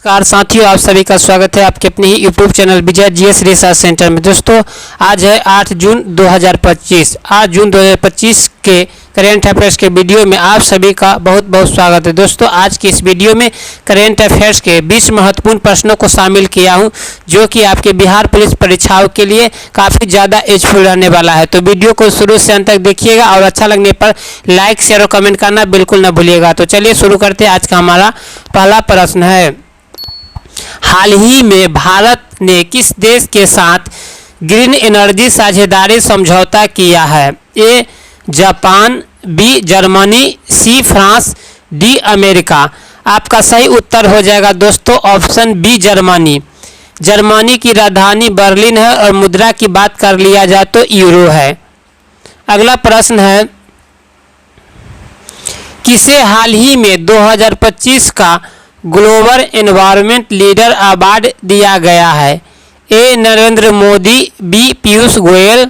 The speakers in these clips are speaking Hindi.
नमस्कार साथियों, आप सभी का स्वागत है आपके अपने ही यूट्यूब चैनल विजय जीएस रिसर्च सेंटर में। दोस्तों आज है 8 जून 2025। 8 जून 2025 के करेंट अफेयर्स के वीडियो में आप सभी का बहुत बहुत स्वागत है। दोस्तों आज की इस वीडियो में करेंट अफेयर्स के 20 महत्वपूर्ण प्रश्नों को शामिल किया हूं, जो कि आपके बिहार पुलिस परीक्षाओं के लिए काफ़ी ज़्यादा यूजफुल रहने वाला है। तो वीडियो को शुरू से अंत तक देखिएगा और अच्छा लगने पर लाइक शेयर और कमेंट करना बिल्कुल न भूलिएगा। तो चलिए शुरू करते हैं। आज का हमारा पहला प्रश्न है, हाल ही में भारत ने किस देश के साथ ग्रीन एनर्जी साझेदारी समझौता किया है? A Japan, B Germany, C France, D America. आपका सही उत्तर हो जाएगा दोस्तों ऑप्शन बी जर्मनी। जर्मनी की राजधानी बर्लिन है और मुद्रा की बात कर लिया जाए तो यूरो है। अगला प्रश्न है, किसे हाल ही में 2025 का ग्लोबल एनवायरनमेंट लीडर अवार्ड दिया गया है? ए नरेंद्र मोदी, बी पीयूष गोयल,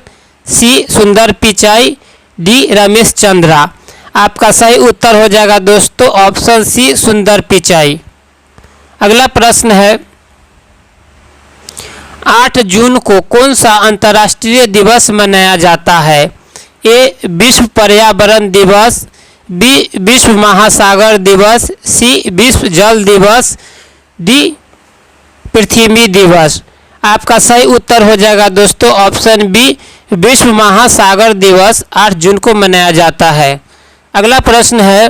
सी सुंदर पिचाई, डी रमेश चंद्रा। आपका सही उत्तर हो जाएगा दोस्तों ऑप्शन सी सुंदर पिचाई। अगला प्रश्न है, 8 जून को कौन सा अंतर्राष्ट्रीय दिवस मनाया जाता है? ए विश्व पर्यावरण दिवस, बी विश्व महासागर दिवस, सी विश्व जल दिवस, डी पृथ्वी दिवस। आपका सही उत्तर हो जाएगा दोस्तों ऑप्शन बी विश्व महासागर दिवस 8 जून को मनाया जाता है। अगला प्रश्न है,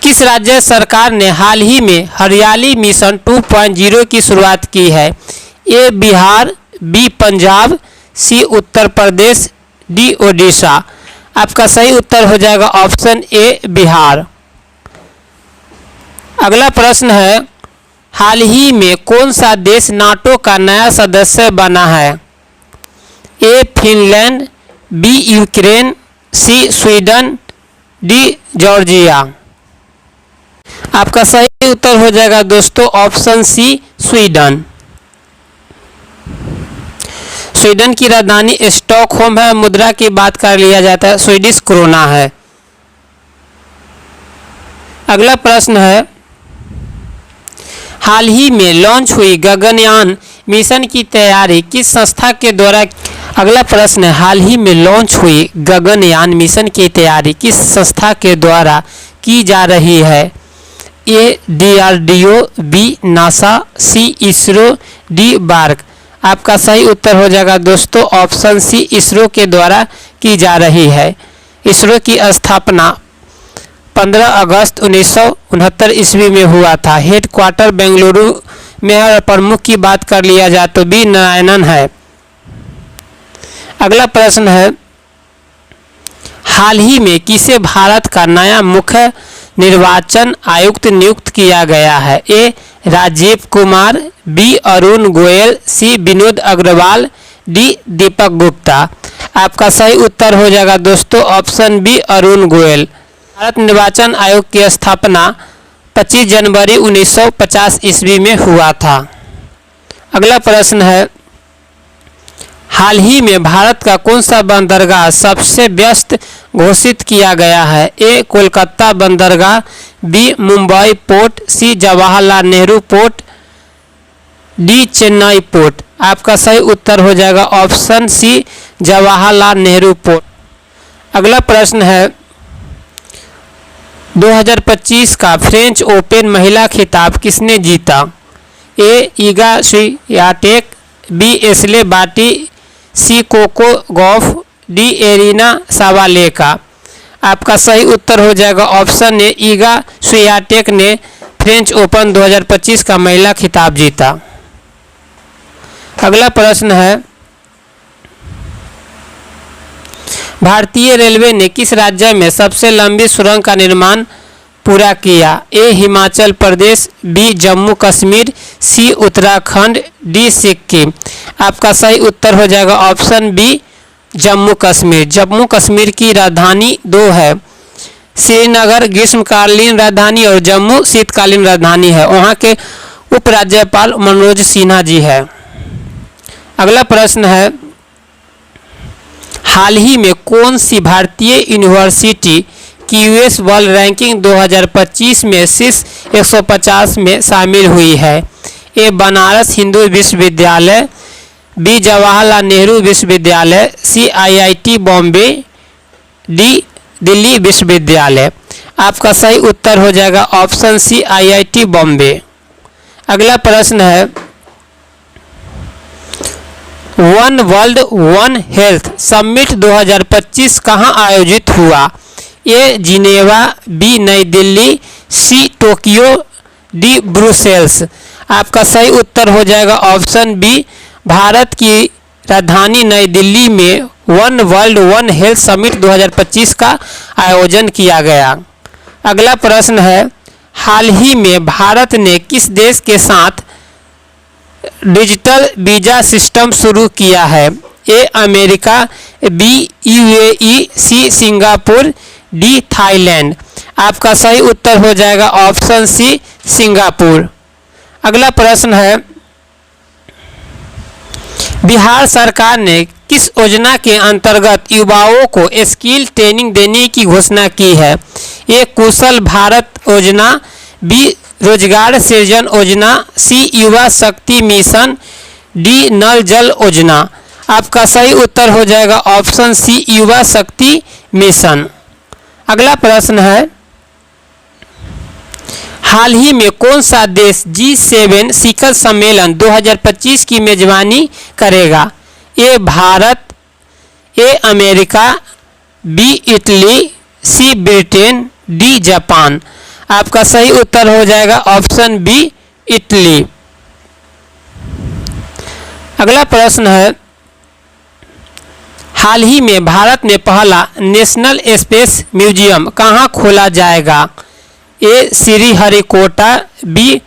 किस राज्य सरकार ने हाल ही में हरियाली मिशन 2.0 की शुरुआत की है? ए बिहार, बी पंजाब, सी उत्तर प्रदेश, डी ओडिशा। आपका सही उत्तर हो जाएगा ऑप्शन ए बिहार। अगला प्रश्न है, हाल ही में कौन सा देश नाटो का नया सदस्य बना है? ए फिनलैंड, बी यूक्रेन, सी स्वीडन, डी जॉर्जिया। आपका सही उत्तर हो जाएगा दोस्तों ऑप्शन सी स्वीडन। स्वीडन की राजधानी स्टॉकहोम है। मुद्रा की बात कर लिया जाता है स्वीडिश क्रोना है। अगला प्रश्न है, हाल ही में लॉन्च हुई गगनयान मिशन की तैयारी किस संस्था के द्वारा? अगला प्रश्न है, हाल ही में लॉन्च हुई गगनयान मिशन की तैयारी किस संस्था के द्वारा की जा रही है? ए DRDO, बी नासा, सी इसरो, डी बार्क। आपका सही उत्तर हो जाएगा दोस्तों ऑप्शन सी इसरो के द्वारा की जा रही है। इसरो की स्थापना 15 अगस्त 1969 ईस्वी में हुआ था। हेडक्वार्टर बेंगलुरु में और प्रमुख की बात कर लिया जाए तो बी नारायणन है। अगला प्रश्न है, हाल ही में किसे भारत का नया मुख्य निर्वाचन आयुक्त नियुक्त किया गया है? ए राजीव कुमार, बी अरुण गोयल, सी विनोद अग्रवाल, डी दीपक गुप्ता। आपका सही उत्तर हो जाएगा दोस्तों ऑप्शन बी अरुण गोयल। भारत निर्वाचन आयोग की स्थापना 25 जनवरी 1950 ईस्वी में हुआ था। अगला प्रश्न है, हाल ही में भारत का कौन सा बंदरगाह सबसे व्यस्त घोषित किया गया है? ए कोलकाता बंदरगाह, B Mumbai port, C Jawaharlal Nehru port, D Chennai port. आपका सही उत्तर हो जाएगा option C Jawaharlal Nehru port. अगला प्रश्न है, 2025 का फ्रेंच ओपन महिला खिताब किसने जीता? A Iga Swiatek, B Ashleigh Barty, C Coco Gauff, D Aryna Sabalenka. आपका सही उत्तर हो जाएगा ऑप्शन ए ईगा स्वियाटेक ने फ्रेंच ओपन 2025 का महिला खिताब जीता। अगला प्रश्न है, भारतीय रेलवे ने किस राज्य में सबसे लंबी सुरंग का निर्माण पूरा किया? ए हिमाचल प्रदेश, बी जम्मू कश्मीर, सी उत्तराखंड, डी सिक्किम। आपका सही उत्तर हो जाएगा ऑप्शन बी जम्मू कश्मीर। जम्मू कश्मीर की राजधानी 2 है, श्रीनगर ग्रीष्मकालीन राजधानी और जम्मू शीतकालीन राजधानी है। वहाँ के उपराज्यपाल मनोज सिन्हा जी है। अगला प्रश्न है, हाल ही में कौन सी भारतीय यूनिवर्सिटी क्यूएस वर्ल्ड रैंकिंग 2025 में शीर्ष 150 में शामिल हुई है। ए बनारस हिंदू विश्वविद्यालय, बी जवाहरलाल नेहरू विश्वविद्यालय, सी आईआईटी बॉम्बे, डी दिल्ली विश्वविद्यालय। आपका सही उत्तर हो जाएगा ऑप्शन सी आईआईटी बॉम्बे। अगला प्रश्न है one world one health summit 2025 कहाँ आयोजित हुआ? A Geneva, B Nai Delhi, C Tokyo, D Brussels. आपका सही उत्तर हो जाएगा ऑप्शन बी, भारत की राजधानी नई दिल्ली में one world one health summit 2025 का आयोजन किया गया। अगला प्रश्न है हाल ही में भारत ने किस देश के साथ डिजिटल वीज़ा सिस्टम शुरू किया है? A America, B UAE, C Singapore, D Thailand. आपका सही उत्तर हो जाएगा ऑप्शन सी सिंगापुर। अगला प्रश्न है बिहार सरकार ने किस योजना के अंतर्गत युवाओं को स्किल ट्रेनिंग देने की घोषणा की है? ए कुशल भारत योजना, बी रोजगार सृजन योजना, सी युवा शक्ति मिशन, डी नल जल योजना। आपका सही उत्तर हो जाएगा ऑप्शन सी युवा शक्ति मिशन। अगला प्रश्न है हाल ही में कौन सा देश G7 शिखर सम्मेलन 2025 की मेजबानी करेगा? A Bharat, A America, B Italy, C Britain, D Japan. आपका सही उत्तर हो जाएगा ऑप्शन बी इटली। अगला प्रश्न है हाल ही में भारत में पहला नेशनल स्पेस म्यूजियम कहाँ खोला जाएगा? ए श्रीहरिकोटा, बी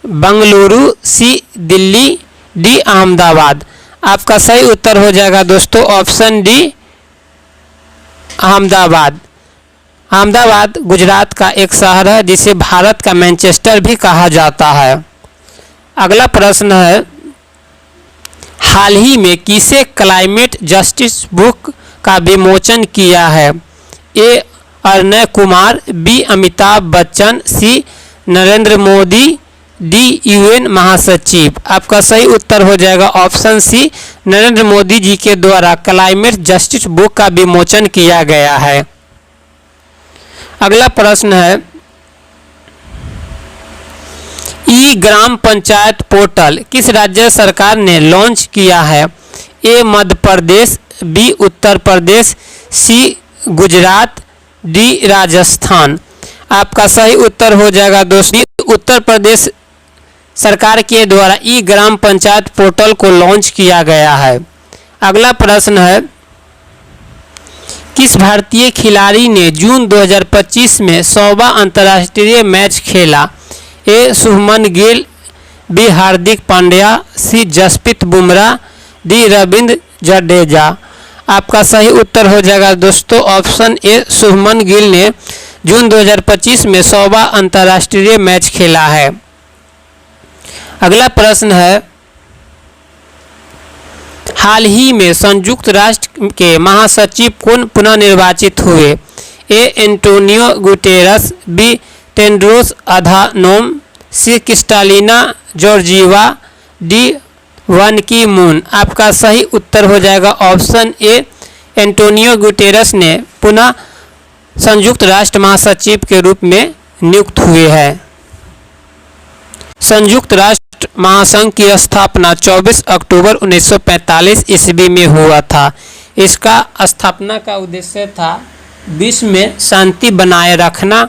बंगलुरु, सी दिल्ली, डी अहमदाबाद। आपका सही उत्तर हो जाएगा दोस्तों ऑप्शन डी अहमदाबाद। अहमदाबाद गुजरात का एक शहर है जिसे भारत का मैनचेस्टर भी कहा जाता है। अगला प्रश्न है हाल ही में किसे क्लाइमेट जस्टिस बुक का विमोचन किया है? ए अरण्य कुमार, बी अमिताभ बच्चन, सी नरेंद्र मोदी, डी यूएन महासचिव। आपका सही उत्तर हो जाएगा ऑप्शन सी नरेंद्र मोदी जी के द्वारा क्लाइमेट जस्टिस बुक का विमोचन किया गया है। अगला प्रश्न है ई ग्राम पंचायत पोर्टल किस राज्य सरकार ने लॉन्च किया है? ए मध्य प्रदेश, बी उत्तर प्रदेश, सी गुजरात, डी राजस्थान। आपका सही उत्तर हो जाएगा दोस्तों उत्तर प्रदेश सरकार के द्वारा ई ग्राम पंचायत पोर्टल को लॉन्च किया गया है। अगला प्रश्न है किस भारतीय खिलाड़ी ने जून 2025 में 100वां अंतर्राष्ट्रीय मैच खेला? ए शुभमन गिल, बी हार्दिक पांड्या, सी जसप्रीत बुमराह, डी रविंद्र जडेजा। आपका सही उत्तर हो जाएगा दोस्तों ऑप्शन ए शुभमन गिल ने जून 2025 में 100वां अंतर्राष्ट्रीय मैच खेला है। अगला प्रश्न है हाल ही में संयुक्त राष्ट्र के महासचिव कौन पुनः निर्वाचित हुए? A Antonio Guterres, B Tedros Adhanom, C Kristalina Georgieva, D Ban Ki Moon. आपका सही उत्तर हो जाएगा ऑप्शन ए एंटोनियो गुटेरस ने पुनः संयुक्त राष्ट्र महासचिव के रूप में नियुक्त हुए हैं। संयुक्त राष्ट्र महासंघ की स्थापना 24 अक्टूबर 1945 ईस्वी में हुआ था। इसका स्थापना का उद्देश्य था विश्व में शांति बनाए रखना